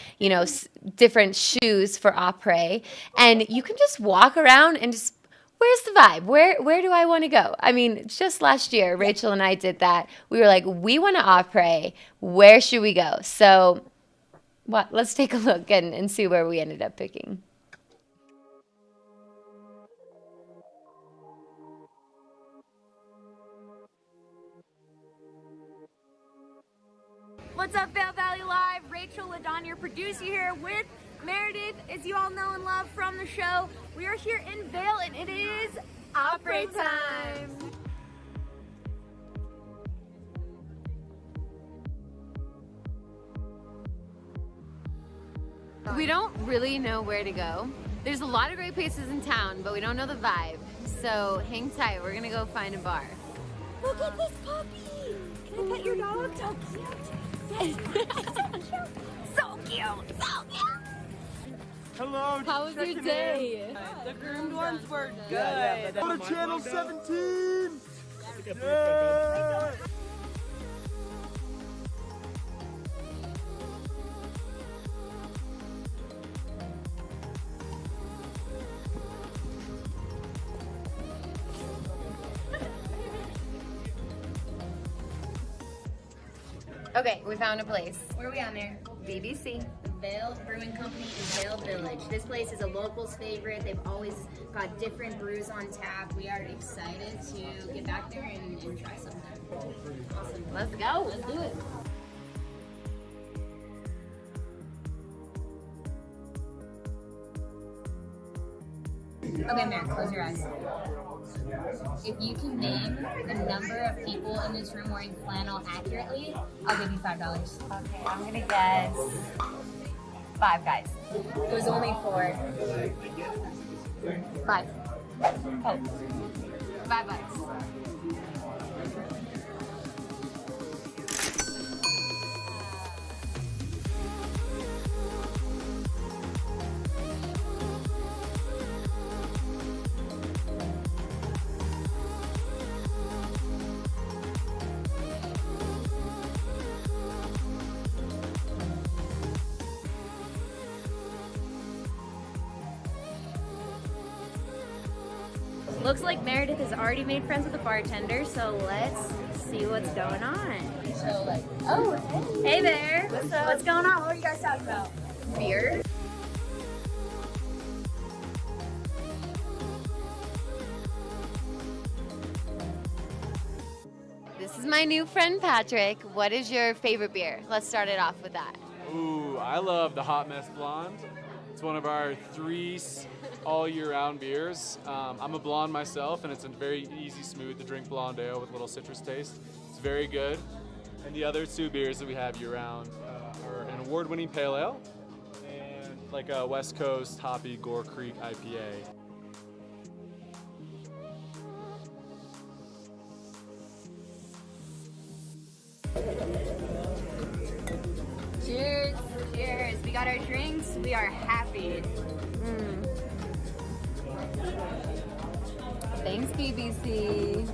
different shoes for opera. And you can just walk around and just, where's the vibe? Where do I want to go? I mean, just last year, Rachel and I did that. We were like, we want to opera. Where should we go? So let's take a look and see where we ended up picking. What's up, Vail Valley Live? Rachel Ladon, your producer here with Meredith, as you all know and love from the show. We are here in Vail and it is opera time. We don't really know where to go. There's a lot of great places in town, but we don't know the vibe. So hang tight. We're gonna go find a bar. Look at this puppy! Can I pet your dog? So cute! So cute! So cute! Hello. How was your day? The groomed ones were good. Go to channel 17. Yeah. Okay, we found a place. Where are we on there? BBC. Vail Brewing Company in Vail Village. This place is a local's favorite. They've always got different brews on tap. We are excited to get back there and try something. Awesome. Let's go. Let's do it. Okay, Mary, close your eyes. If you can name the number of people in this room wearing flannel accurately, I'll give you $5. Okay, I'm gonna guess 5 guys. It was only 4. 5. Oh. $5. Looks like Meredith has already made friends with the bartender, so let's see what's going on. So like, oh, hey there. What's up? What's going on? What are you guys talking about? Beer? This is my new friend Patrick. What is your favorite beer? Let's start it off with that. Ooh, I love the Hot Mess Blonde. It's one of our 3 all year round beers. I'm a blonde myself, and it's a very easy, smooth to drink blonde ale with a little citrus taste. It's very good. And the other 2 beers that we have year round are an award-winning pale ale and like a West Coast hoppy Gore Creek IPA. We are happy. Thanks, BBC.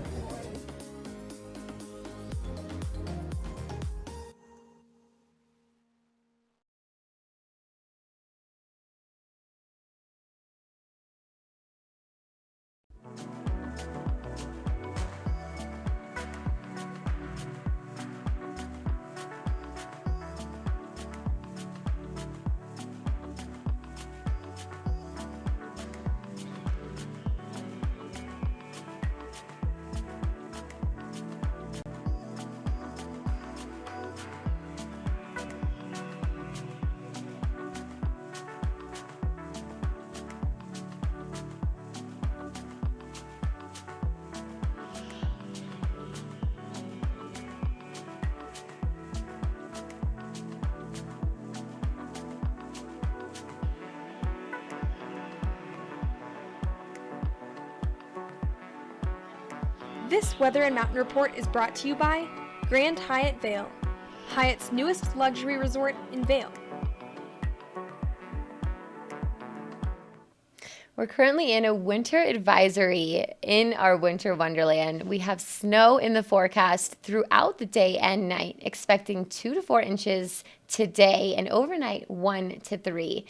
This Weather and Mountain Report is brought to you by Grand Hyatt Vail, Hyatt's newest luxury resort in Vail. We're currently in a winter advisory in our winter wonderland. We have snow in the forecast throughout the day and night, expecting 2 to 4 inches today and overnight 1 to 3.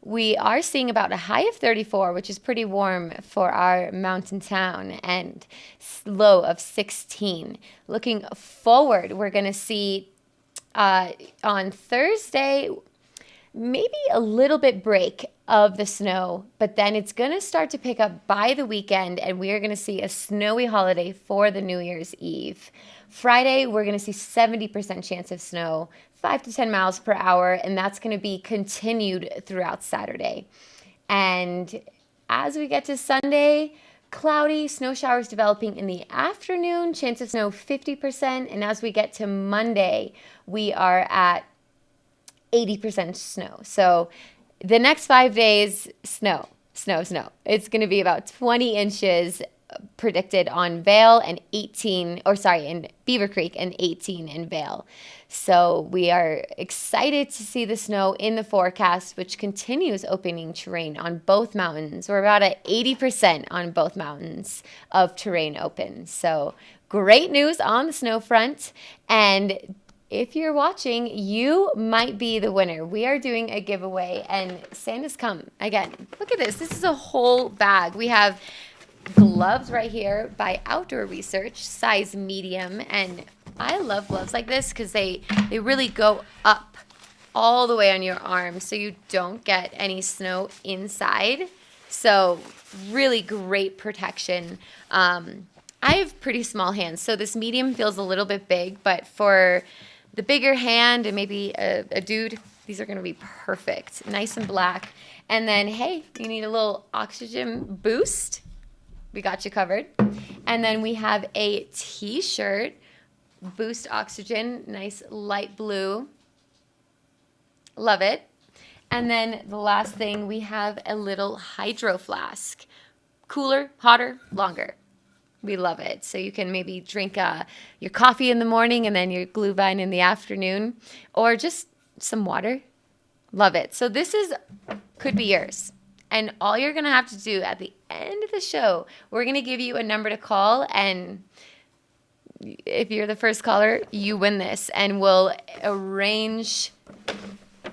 We are seeing about a high of 34, which is pretty warm for our mountain town, and low of 16. Looking forward, we're going to see on Thursday maybe a little bit break of the snow, but then it's going to start to pick up by the weekend, and we are going to see a snowy holiday for the New Year's Eve. Friday, we're going to see 70% chance of snow, 5 to 10 miles per hour, and that's going to be continued throughout Saturday. And as we get to Sunday, cloudy, snow showers developing in the afternoon, chance of snow 50%, and as we get to Monday, we are at 80% snow. So the next 5 days, snow. It's going to be about 20 inches predicted on Vail and in Beaver Creek and 18 in Vail. So we are excited to see the snow in the forecast, which continues opening terrain on both mountains. We're about at 80% on both mountains of terrain open. So great news on the snow front. And if you're watching, you might be the winner. We are doing a giveaway, and Santa's come. Again, look at this. This is a whole bag. We have gloves right here by Outdoor Research, size medium. And I love gloves like this because they really go up all the way on your arm so you don't get any snow inside. So really great protection. I have pretty small hands, so this medium feels a little bit big, but for the bigger hand and maybe a dude, these are going to be perfect. Nice and black. And then, hey, you need a little oxygen boost. We got you covered. And then we have a t-shirt, Boost Oxygen, nice light blue. Love it. And then the last thing, we have a little hydro flask. Cooler, hotter, longer. We love it. So you can maybe drink your coffee in the morning and then your Glühwein in the afternoon, or just some water. Love it. So this could be yours. And all you're going to have to do at the end of the show, we're going to give you a number to call, and if you're the first caller, you win this, and we'll arrange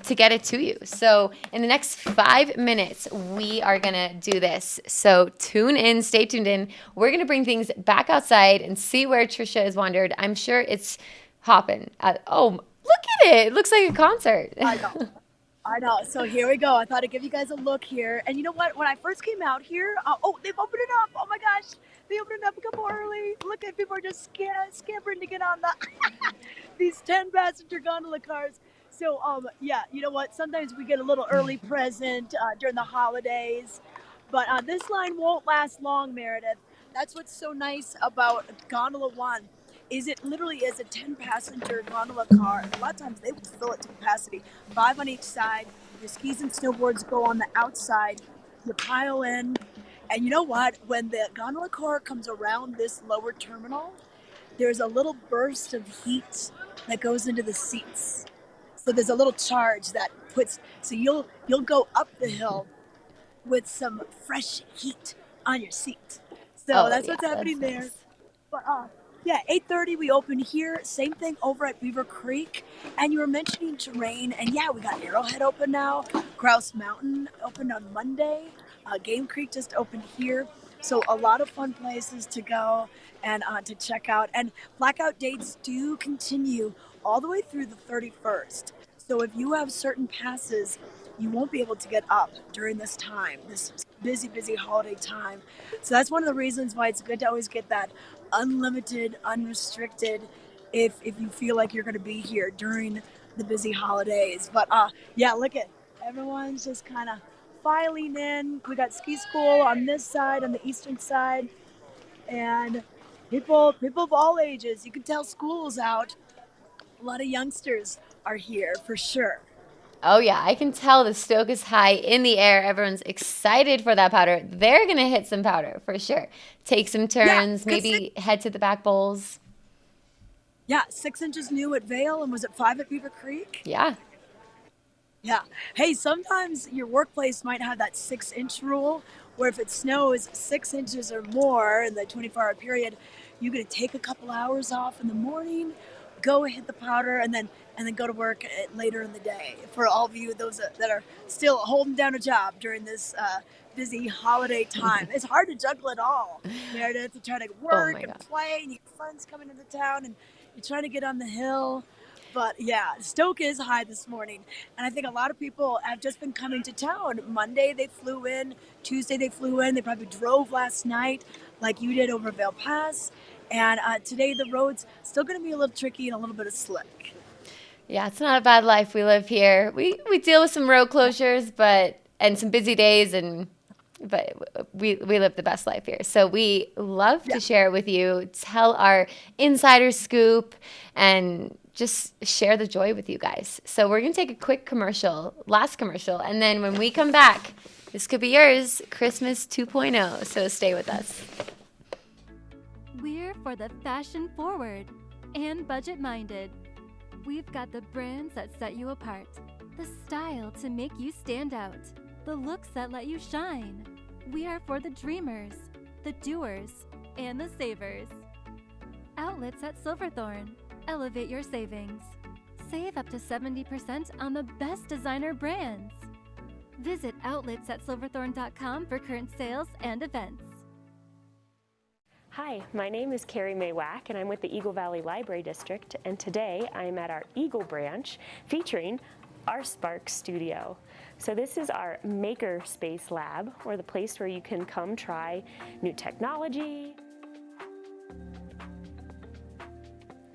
to get it to you. So in the next 5 minutes, we are going to do this. So tune in, stay tuned in. We're going to bring things back outside and see where Trisha has wandered. I'm sure it's hopping. Oh, look at it. It looks like a concert. I know. So here we go. I thought I'd give you guys a look here. And you know what? When I first came out here, they've opened it up. Oh my gosh. They opened it up a couple early. Look at people are just scampering to get on these 10-passenger gondola cars. So, yeah, you know what? Sometimes we get a little early present during the holidays. But this line won't last long, Meredith. That's what's so nice about Gondola One. Is it literally is a 10-passenger gondola car. A lot of times they will fill it to capacity. 5 on each side. Your skis and snowboards go on the outside. You pile in. And you know what? When the gondola car comes around this lower terminal, there's a little burst of heat that goes into the seats. So there's a little charge that puts so you'll go up the hill with some fresh heat on your seat. So Oh, that's yeah, what's that's happening there. nice. But yeah, 8:30 we open here. Same thing over at Beaver Creek. And you were mentioning terrain, and yeah, we got Arrowhead open now. Grouse Mountain opened on Monday. Game Creek just opened here. So a lot of fun places to go and to check out. And blackout dates do continue all the way through the 31st. So if you have certain passes, you won't be able to get up during this time, this busy holiday time. So that's one of the reasons why it's good to always get that unlimited, unrestricted, if you feel like you're going to be here during the busy holidays. But yeah, look at everyone's just kind of filing in. We got ski school on this side, on the eastern side, and people of all ages. You can tell school's out. A lot of youngsters are here for sure. Oh, yeah, I can tell the stoke is high in the air. Everyone's excited for that powder. They're going to hit some powder for sure. Take some turns, maybe head to the back bowls. Yeah, 6 inches new at Vail, and was it 5 at Beaver Creek? Yeah. Yeah. Hey, sometimes your workplace might have that 6-inch rule where if it snows 6 inches or more in the 24-hour period, you're going to take a couple hours off in the morning, go hit the powder, and then go to work later in the day. For all of you, those that are still holding down a job during this busy holiday time, it's hard to juggle it all. Meredith, to try to work and play, and your friends coming into town, and you're trying to get on the hill. But yeah, stoke is high this morning. And I think a lot of people have just been coming to town. Monday they flew in, Tuesday they flew in. They probably drove last night like you did over Vail Pass. And today the road's still going to be a little tricky and a little bit of slick. Yeah, it's not a bad life we live here. We deal with some road closures, and some busy days, but we live the best life here. So we love to share it with you, tell our insider scoop, and just share the joy with you guys. So we're going to take a quick last commercial, and then when we come back, this could be yours, Christmas 2.0. So stay with us. We're for the fashion forward and budget minded. We've got the brands that set you apart, the style to make you stand out, the looks that let you shine. We are for the dreamers, the doers, and the savers. Outlets at Silverthorne. Elevate your savings. Save up to 70% on the best designer brands. Visit outlets@silverthorne.com for current sales and events. Hi, my name is Carrie Mae Wack, and I'm with the Eagle Valley Library District, and today I'm at our Eagle branch featuring our Spark Studio. So this is our maker space lab, or the place where you can come try new technology.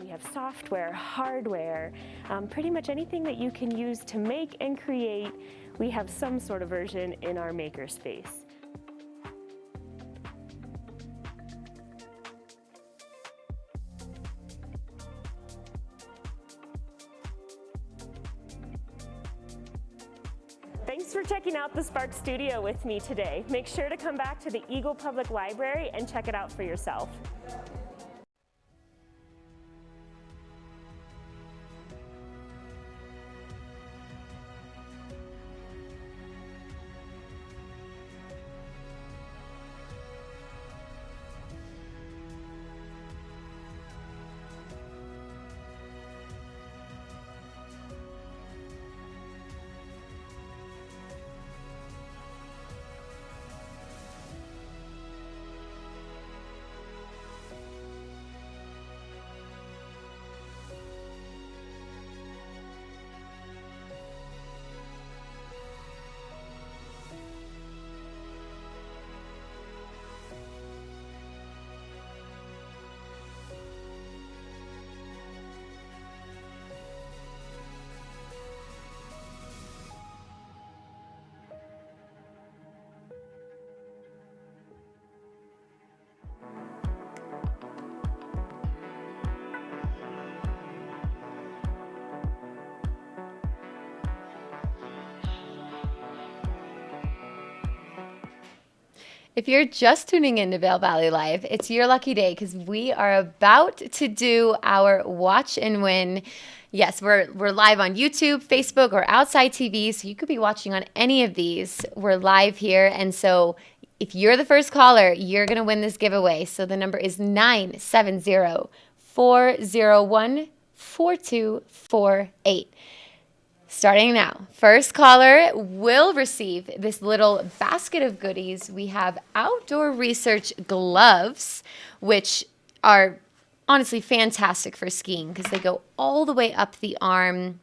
We have software, hardware, pretty much anything that you can use to make and create. We have some sort of version in our maker space. Thanks for checking out the Spark Studio with me today. Make sure to come back to the Eagle Public Library and check it out for yourself. If you're just tuning in to Vail Valley Live, it's your lucky day because we are about to do our watch and win. Yes, we're live on YouTube, Facebook, or Outside TV, so you could be watching on any of these. We're live here, and so if you're the first caller, you're going to win this giveaway. So the number is 970-401-4248. Starting now, first caller will receive this little basket of goodies. We have outdoor research gloves, which are honestly fantastic for skiing because they go all the way up the arm,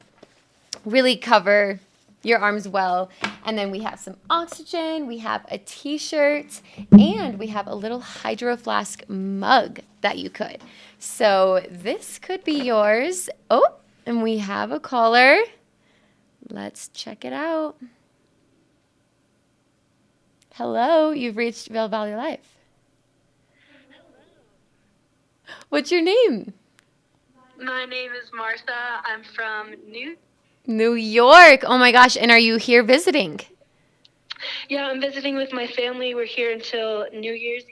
really cover your arms well. And then we have some oxygen, we have a t-shirt, and we have a little hydro flask mug that you could. So this could be yours. Oh, and we have a caller. Let's check it out. Hello, you've reached Vail Valley Live. What's your name? My name is Martha. I'm from New York. Oh my gosh, and are you here visiting? Yeah, I'm visiting with my family. We're here until New Year's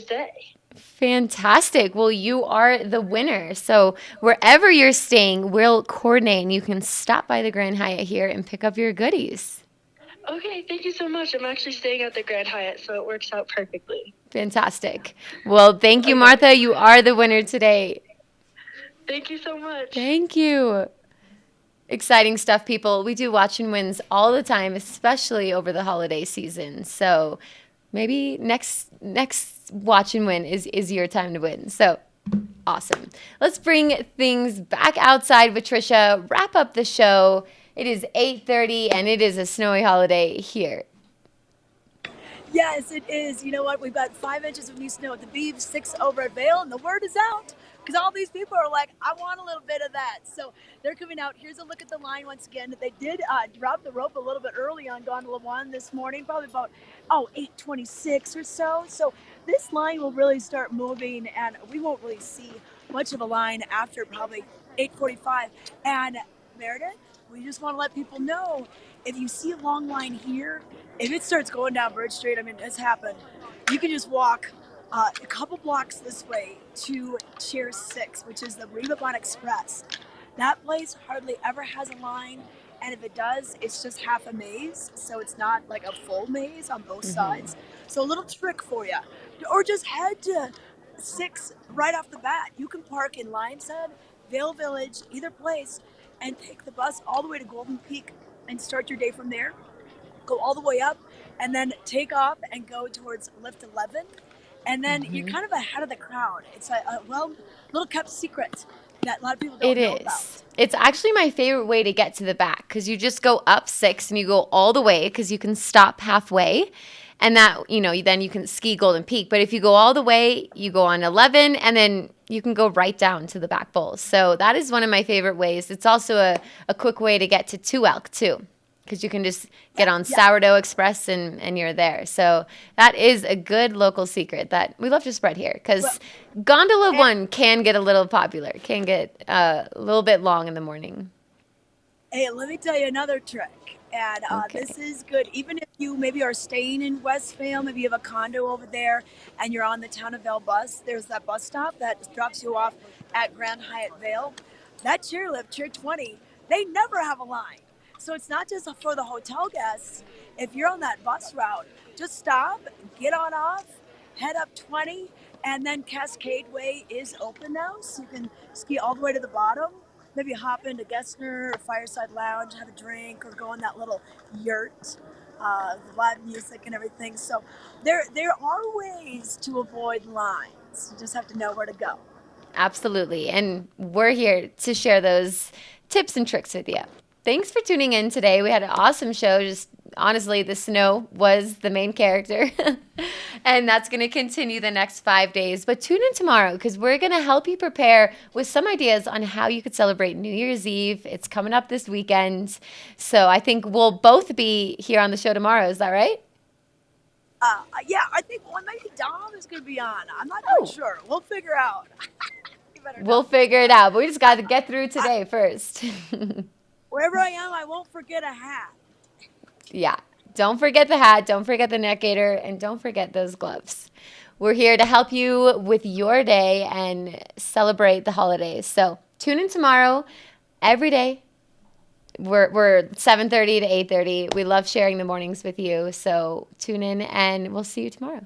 Day. Fantastic. Well, you are the winner. So wherever you're staying, we'll coordinate and you can stop by the Grand Hyatt here and pick up your goodies. Okay, thank you so much. I'm actually staying at the Grand Hyatt, so it works out perfectly. Fantastic. Well, thank you, Martha. You are the winner today. Thank you so much. Thank you. Exciting stuff, people. We do watch and wins all the time, especially over the holiday season. So maybe next watch and win is your time to win. So awesome. Let's bring things back outside with Trisha. Wrap up the show. It is 8:30 and it is a snowy holiday here. Yes, it is. You know what? We've got 5 inches of new snow at the Beeves, 6 over at Vail, and the word is out because all these people are like, I want a little bit of that. So they're coming out. Here's a look at the line once again. They did drop the rope a little bit early on Gondola 1 this morning, probably about, 8:26 or so. So this line will really start moving, and we won't really see much of a line after probably 8:45. And Meredith, we just want to let people know, if you see a long line here, if it starts going down Bridge Street, I mean, it's happened. You can just walk a couple blocks this way to Chair 6, which is the Rehoboth Express. That place hardly ever has a line, and if it does, it's just half a maze, so it's not like a full maze on both sides. So a little trick for you. Or just head to 6 right off the bat. You can park in Lion's Head, Vail Village, either place, and take the bus all the way to Golden Peak and start your day from there. Go all the way up and then take off and go towards Lift 11. And then you're kind of ahead of the crowd. It's a little kept secret that a lot of people don't know about. It's actually my favorite way to get to the back because you just go up 6 and you go all the way because you can stop halfway. And that, then you can ski Golden Peak. But if you go all the way, you go on 11 and then you can go right down to the back bowl. So that is one of my favorite ways. It's also a quick way to get to Two Elk too, because you can just get on Sourdough Express and you're there. So that is a good local secret that we love to spread here because Gondola 1 can get a little popular, can get a little bit long in the morning. Hey, let me tell you another trick. And this is good. Even if you maybe are staying in West Vail, maybe you have a condo over there and you're on the Town of Vail bus, there's that bus stop that drops you off at Grand Hyatt Vail. That chairlift, Chair 20, they never have a line. So it's not just for the hotel guests. If you're on that bus route, just stop, get on off, head up 20, and then Cascade Way is open now. So you can ski all the way to the bottom. Maybe hop into Gessner or Fireside Lounge, have a drink, or go on that little yurt, live music and everything. So there are ways to avoid lines. You just have to know where to go. Absolutely. And we're here to share those tips and tricks with you. Thanks for tuning in today. We had an awesome show. Just honestly, the snow was the main character. And that's going to continue the next 5 days. But tune in tomorrow because we're going to help you prepare with some ideas on how you could celebrate New Year's Eve. It's coming up this weekend. So I think we'll both be here on the show tomorrow. Is that right? Yeah, I think maybe Dom is going to be on. I'm not quite sure. We'll figure out. We'll figure it out. But we just got to get through today first. Wherever I am, I won't forget a hat. Yeah, Don't forget the hat, don't forget the neck gaiter, and don't forget those gloves. We're here to help you with your day and celebrate the holidays. So tune in tomorrow, every day. We're 7:30 to 8:30. We love sharing the mornings with you. So tune in and we'll see you tomorrow.